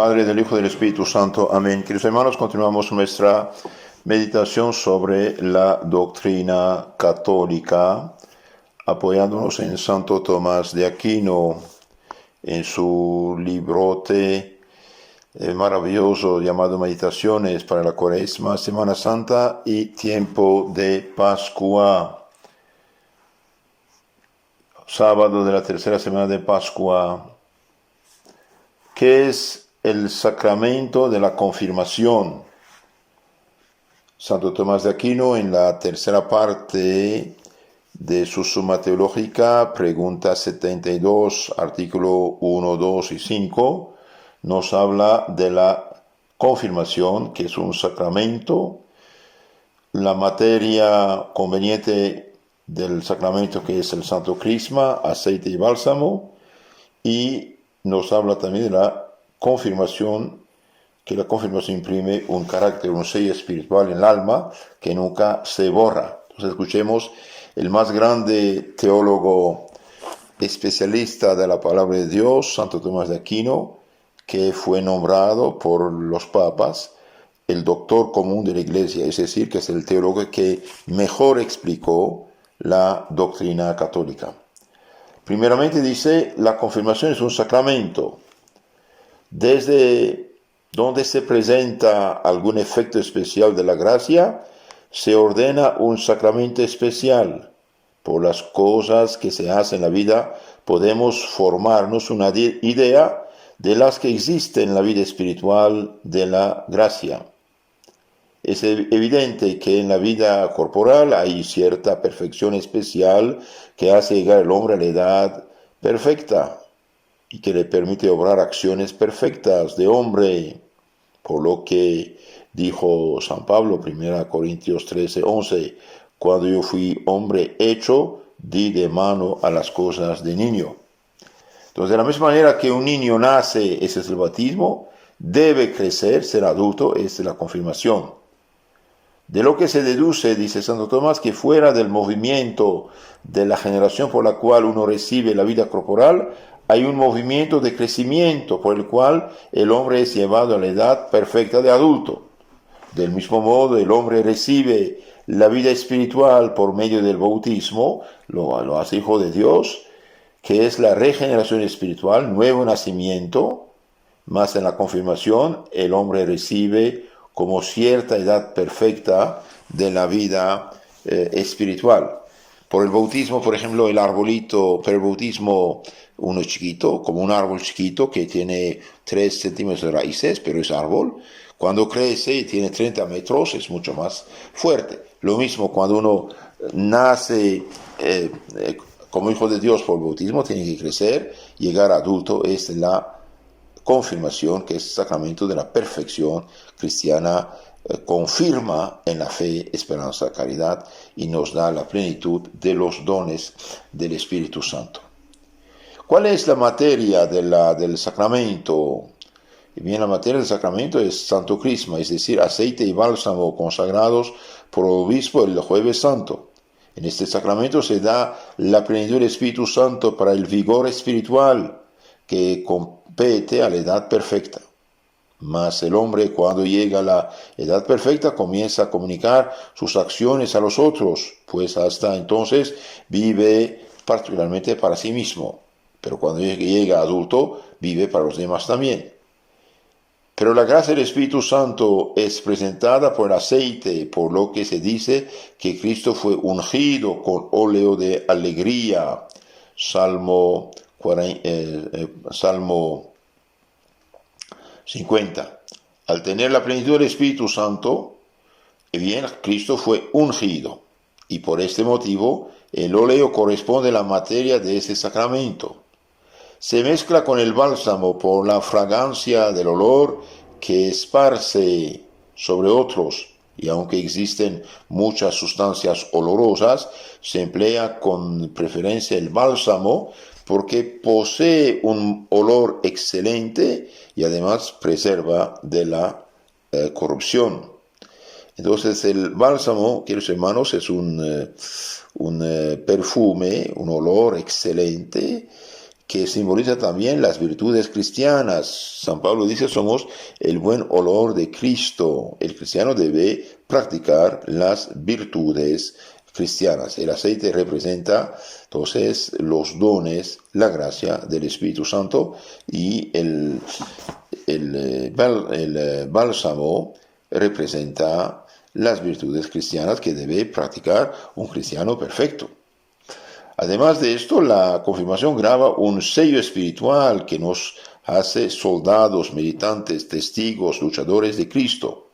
Padre, del Hijo y del Espíritu Santo. Amén. Queridos hermanos, continuamos nuestra meditación sobre la doctrina católica, apoyándonos en Santo Tomás de Aquino, en su librote maravilloso llamado Meditaciones para la Cuaresma, Semana Santa y Tiempo de Pascua. Sábado de la tercera semana de Pascua. ¿Qué es el sacramento de la confirmación? Santo Tomás de Aquino, en la tercera parte de su Suma Teológica, pregunta 72, artículo 1, 2 y 5, nos habla de la confirmación, que es un sacramento, la materia conveniente del sacramento, que es el Santo Crisma, aceite y bálsamo, y nos habla también de la confirmación, que la confirmación imprime un carácter, un sello espiritual en el alma que nunca se borra. Entonces escuchemos el más grande teólogo especialista de la palabra de Dios, Santo Tomás de Aquino, que fue nombrado por los papas el doctor común de la Iglesia, es decir, que es el teólogo que mejor explicó la doctrina católica. Primeramente dice, la confirmación es un sacramento. Desde donde se presenta algún efecto especial de la gracia, se ordena un sacramento especial. Por las cosas que se hacen en la vida, podemos formarnos una idea de las que existen en la vida espiritual de la gracia. Es evidente que en la vida corporal hay cierta perfección especial que hace llegar al hombre a la edad perfecta y que le permite obrar acciones perfectas de hombre, por lo que dijo San Pablo, 1 Corintios 13, 11, cuando yo fui hombre hecho, di de mano a las cosas de niño. Entonces, de la misma manera que un niño nace, ese es el bautismo, debe crecer, ser adulto, esa es la confirmación. De lo que se deduce, dice Santo Tomás, que fuera del movimiento de la generación por la cual uno recibe la vida corporal, hay un movimiento de crecimiento por el cual el hombre es llevado a la edad perfecta de adulto. Del mismo modo, el hombre recibe la vida espiritual por medio del bautismo, lo hace hijo de Dios, que es la regeneración espiritual, nuevo nacimiento, más en la confirmación el hombre recibe como cierta edad perfecta de la vida espiritual. Por el bautismo, por ejemplo, el arbolito, pero el bautismo uno chiquito, como un árbol chiquito que tiene 3 centímetros de raíces, pero es árbol. Cuando crece y tiene 30 metros es mucho más fuerte. Lo mismo cuando uno nace como hijo de Dios por el bautismo, tiene que crecer, llegar adulto, es la confirmación, que es el sacramento de la perfección cristiana, confirma en la fe, esperanza, caridad y nos da la plenitud de los dones del Espíritu Santo. ¿Cuál es la materia del sacramento? Bien, la materia del sacramento es Santo Crisma, es decir, aceite y bálsamo consagrados por el obispo el Jueves Santo. En este sacramento se da la plenitud del Espíritu Santo para el vigor espiritual que compete a la edad perfecta. Mas el hombre, cuando llega a la edad perfecta, comienza a comunicar sus acciones a los otros, pues hasta entonces vive particularmente para sí mismo. Pero cuando llega adulto, vive para los demás también. Pero la gracia del Espíritu Santo es presentada por el aceite, por lo que se dice que Cristo fue ungido con óleo de alegría. Salmo 50. Al tener la plenitud del Espíritu Santo, bien, Cristo fue ungido. Y por este motivo, el óleo corresponde a la materia de este sacramento. Se mezcla con el bálsamo por la fragancia del olor que esparce sobre otros, y aunque existen muchas sustancias olorosas, se emplea con preferencia el bálsamo porque posee un olor excelente y además preserva de la corrupción. Entonces el bálsamo, queridos hermanos, es un perfume, un olor excelente que simboliza también las virtudes cristianas. San Pablo dice, somos el buen olor de Cristo. El cristiano debe practicar las virtudes cristianas. El aceite representa entonces los dones, la gracia del Espíritu Santo, y el bálsamo representa las virtudes cristianas que debe practicar un cristiano perfecto. Además de esto, la confirmación graba un sello espiritual que nos hace soldados, militantes, testigos, luchadores de Cristo.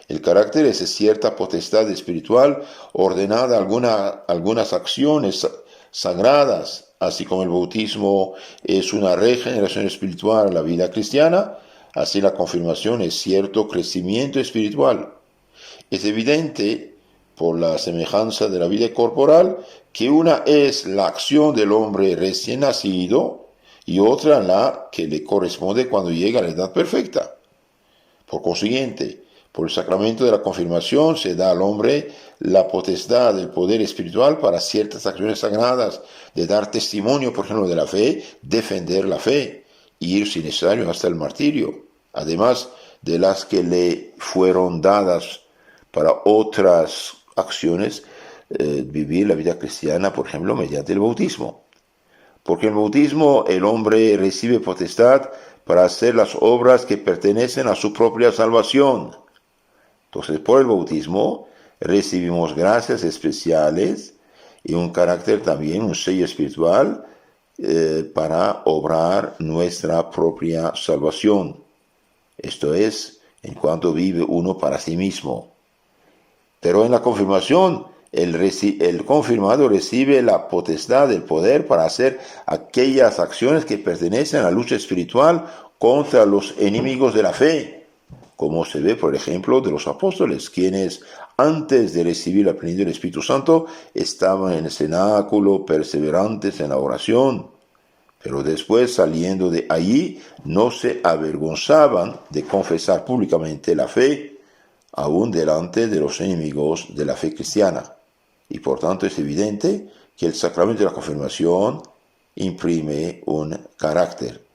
El carácter es cierta potestad espiritual ordenada a algunas acciones sagradas, así como el bautismo es una regeneración espiritual a la vida cristiana, así la confirmación es cierto crecimiento espiritual. Es evidente, por la semejanza de la vida corporal, que una es la acción del hombre recién nacido y otra la que le corresponde cuando llega a la edad perfecta. Por consiguiente, por el sacramento de la confirmación se da al hombre la potestad del poder espiritual para ciertas acciones sagradas, de dar testimonio, por ejemplo, de la fe, defender la fe, y ir si necesario hasta el martirio, además de las que le fueron dadas para otras acciones, vivir la vida cristiana, por ejemplo, mediante el bautismo. Porque en el bautismo el hombre recibe potestad para hacer las obras que pertenecen a su propia salvación. Entonces, por el bautismo recibimos gracias especiales y un carácter también, un sello espiritual para obrar nuestra propia salvación. Esto es, en cuanto vive uno para sí mismo. Pero en la confirmación, el confirmado recibe la potestad, el poder para hacer aquellas acciones que pertenecen a la lucha espiritual contra los enemigos de la fe, como se ve, por ejemplo, de los apóstoles, quienes antes de recibir la plenitud del Espíritu Santo estaban en el cenáculo, perseverantes en la oración, pero después, saliendo de allí, no se avergonzaban de confesar públicamente la fe, aún delante de los enemigos de la fe cristiana. Y por tanto es evidente que el sacramento de la confirmación imprime un carácter.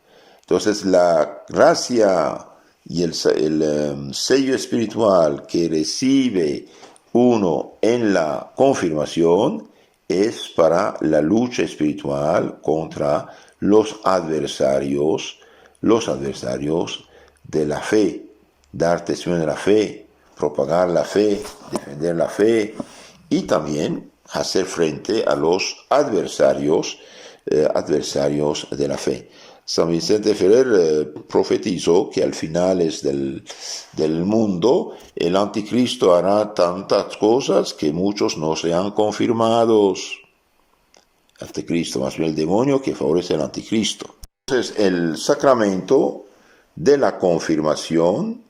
Entonces la gracia y el sello espiritual que recibe uno en la confirmación es para la lucha espiritual contra los adversarios de la fe, dar testimonio de la fe, propagar la fe, defender la fe y también hacer frente a los adversarios de la fe. San Vicente Ferrer profetizó que al finales del mundo el anticristo hará tantas cosas que muchos no sean confirmados. Anticristo, más bien el demonio que favorece al anticristo. Entonces el sacramento de la confirmación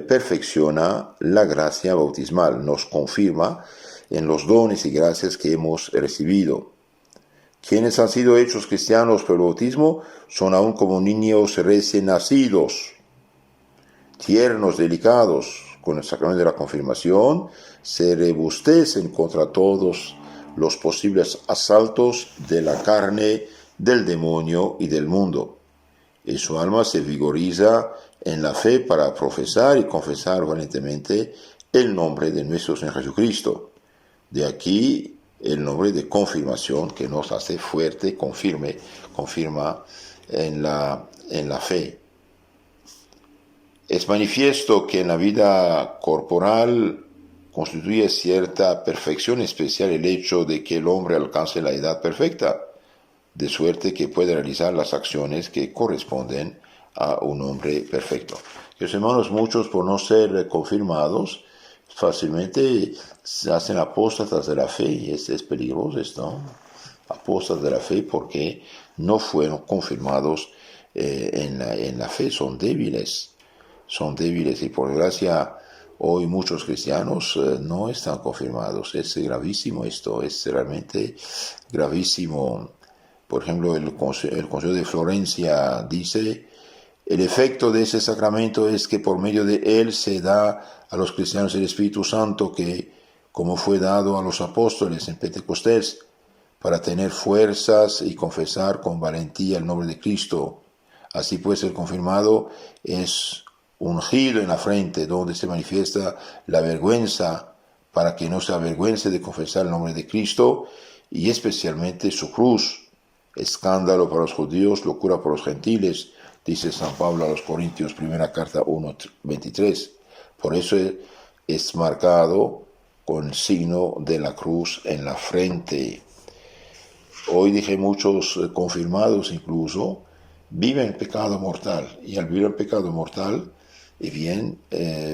perfecciona la gracia bautismal, nos confirma en los dones y gracias que hemos recibido. Quienes han sido hechos cristianos por el bautismo son aún como niños recién nacidos, tiernos, delicados. Con el sacramento de la confirmación se rebustecen contra todos los posibles asaltos de la carne, del demonio y del mundo. Y su alma se vigoriza en la fe para profesar y confesar valientemente el nombre de nuestro Señor Jesucristo. De aquí el nombre de confirmación, que nos hace fuerte, confirma en la fe. Es manifiesto que en la vida corporal constituye cierta perfección especial el hecho de que el hombre alcance la edad perfecta, de suerte que puede realizar las acciones que corresponden a un hombre perfecto. Los hermanos, muchos por no ser confirmados, fácilmente se hacen apóstatas de la fe, y es peligroso esto, apóstatas de la fe porque no fueron confirmados en la fe, son débiles, y por desgracia hoy muchos cristianos no están confirmados. Es gravísimo esto, es realmente gravísimo. Por ejemplo, el Concilio de Florencia dice: el efecto de ese sacramento es que por medio de él se da a los cristianos el Espíritu Santo, que, como fue dado a los apóstoles en Pentecostés, para tener fuerzas y confesar con valentía el nombre de Cristo. Así pues, el confirmado es ungido en la frente, donde se manifiesta la vergüenza, para que no se avergüence de confesar el nombre de Cristo, y especialmente su cruz. Escándalo para los judíos, locura para los gentiles, dice San Pablo a los Corintios, primera carta 1:23. Por eso es marcado con el signo de la cruz en la frente. Hoy dije muchos confirmados incluso viven pecado mortal, y al vivir el pecado mortal,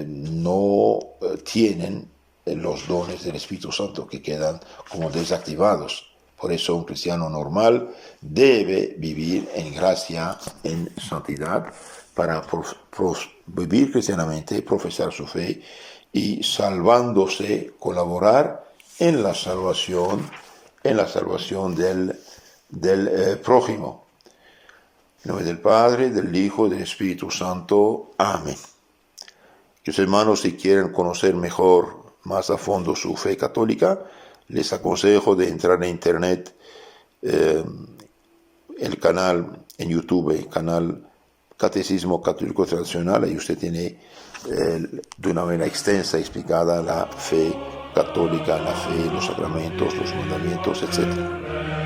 no tienen los dones del Espíritu Santo, que quedan como desactivados. Por eso un cristiano normal debe vivir en gracia, en santidad, para vivir cristianamente, profesar su fe y, salvándose, colaborar en la salvación del prójimo. En nombre del Padre, del Hijo y del Espíritu Santo. Amén. Mis hermanos, si quieren conocer más a fondo su fe católica, les aconsejo de entrar en internet, el canal en YouTube, el canal Catecismo Católico Tradicional. Ahí usted tiene de una manera extensa explicada la fe católica, la fe, los sacramentos, los mandamientos, etc.